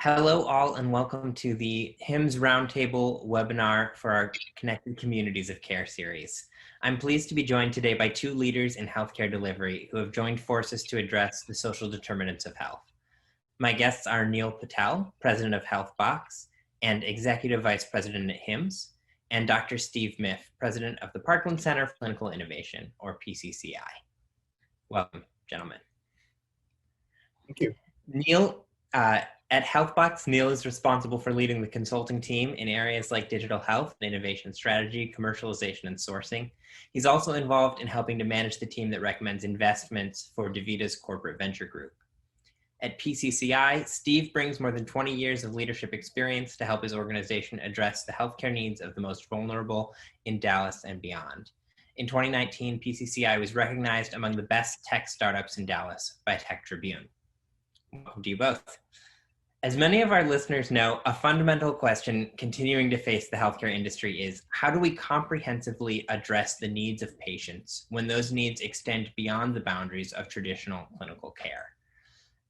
Hello all and welcome to the HIMSS Roundtable webinar for our Connected Communities of Care series. I'm pleased to be joined today by two leaders in healthcare delivery who have joined forces to address the social determinants of health. My guests are Neil Patel, President of Healthbox and Executive Vice President at HIMSS, and Dr. Steve Miff, President of the Parkland Center for Clinical Innovation, or PCCI. Welcome, gentlemen. Thank you. Neil, at Healthbox, Neil is responsible for leading the consulting team in areas like digital health, innovation strategy, commercialization, and sourcing. He's also involved in helping to manage the team that recommends investments for DaVita's corporate venture group. At PCCI, Steve brings more than 20 years of leadership experience to help his organization address the healthcare needs of the most vulnerable in Dallas and beyond. In 2019, PCCI was recognized among the best tech startups in Dallas by Tech Tribune. Welcome to you both. As many of our listeners know, a fundamental question continuing to face the healthcare industry is, how do we comprehensively address the needs of patients when those needs extend beyond the boundaries of traditional clinical care?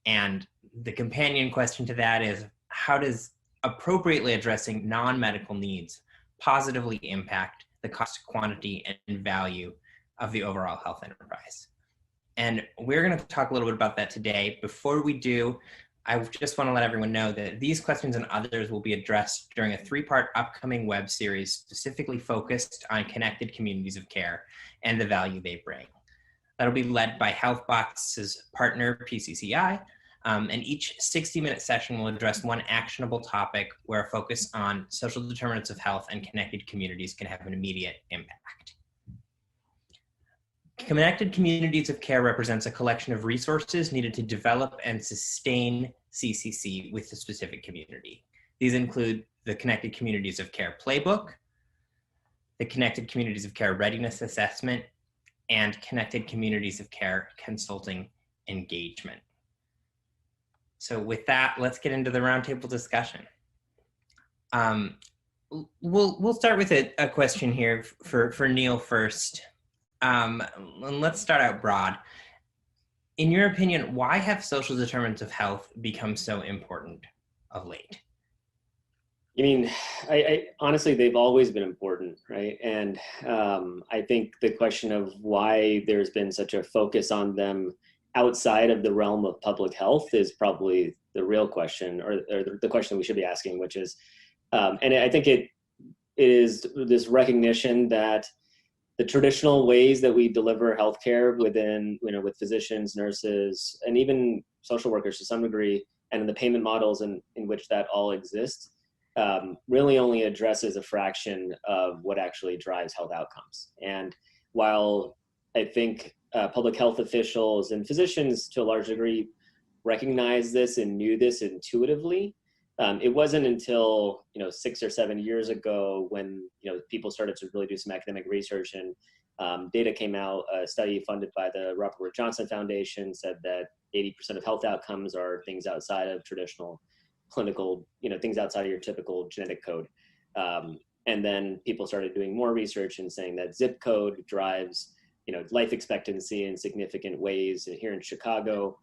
And the companion question to that is, how does appropriately addressing non-medical needs positively impact the cost, quantity, and value of the overall health enterprise? And we're going to talk a little bit about that today. Before we do, I just want to let everyone know that these questions and others will be addressed during a three-part upcoming web series specifically focused on connected communities of care and the value they bring. That'll be led by Healthbox's partner, PCCI, and each 60-minute session will address one actionable topic where a focus on social determinants of health and connected communities can have an immediate impact. Connected Communities of Care represents a collection of resources needed to develop and sustain CCC with a specific community. These include the Connected Communities of Care Playbook, the Connected Communities of Care Readiness Assessment, and Connected Communities of Care Consulting Engagement. So with that, let's get into the roundtable discussion. We'll start with a question here for Neil first. Let's start out broad. In your opinion, why have social determinants of health become so important of late? I mean, I honestly, they've always been important, right? And I think the question of why there's been such a focus on them outside of the realm of public health is probably the real question, or the question we should be asking, which is, and I think it is this recognition that the traditional ways that we deliver healthcare within, with physicians, nurses, and even social workers to some degree, and in the payment models in which that all exists, really only addresses a fraction of what actually drives health outcomes. And while I think public health officials and physicians to a large degree recognize this and knew this intuitively, it wasn't until 6 or 7 years ago when people started to really do some academic research and data came out. A study funded by the Robert Wood Johnson Foundation said that 80% of health outcomes are things outside of traditional clinical, things outside of your typical genetic code. And then people started doing more research and saying that zip code drives life expectancy in significant ways. Here in Chicago,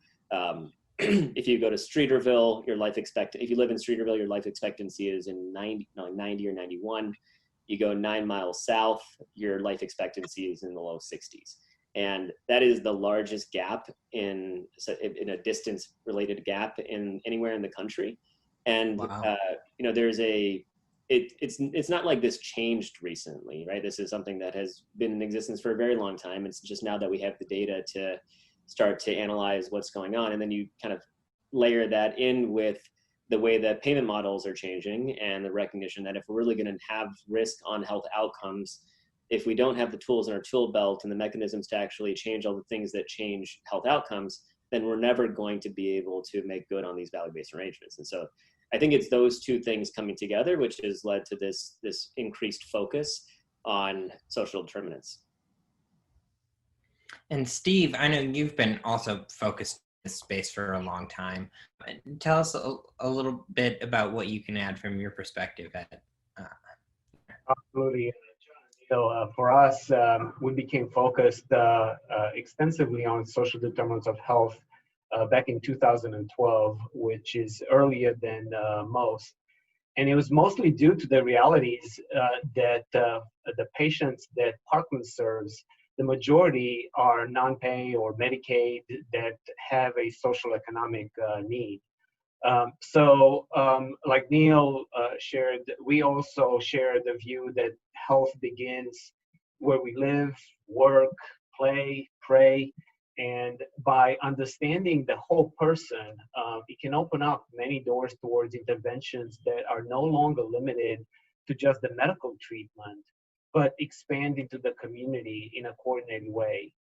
if you go to Streeterville, if you live in Streeterville, your life expectancy is in 90 or 91. You go 9 miles south, your life expectancy is in the low 60s. And that is the largest gap in a distance-related gap in anywhere in the country. And wow. It's not like this changed recently, right? This is something that has been in existence for a very long time. It's just now that we have the data to start to analyze what's going on. And then you kind of layer that in with the way that payment models are changing and the recognition that if we're really going to have risk on health outcomes, if we don't have the tools in our tool belt and the mechanisms to actually change all the things that change health outcomes, then we're never going to be able to make good on these value-based arrangements. And so I think it's those two things coming together, which has led to this increased focus on social determinants. And Steve, I know you've been also focused in this space for a long time. Tell us a little bit about what you can add from your perspective. Absolutely. So for us, we became focused extensively on social determinants of health back in 2012, which is earlier than most. And it was mostly due to the realities that the patients that Parkland serves, the majority are non-pay or Medicaid that have a social economic need. Like Neil shared, we also share the view that health begins where we live, work, play, pray, and by understanding the whole person, it can open up many doors towards interventions that are no longer limited to just the medical treatment, but expand into the community in a coordinated way.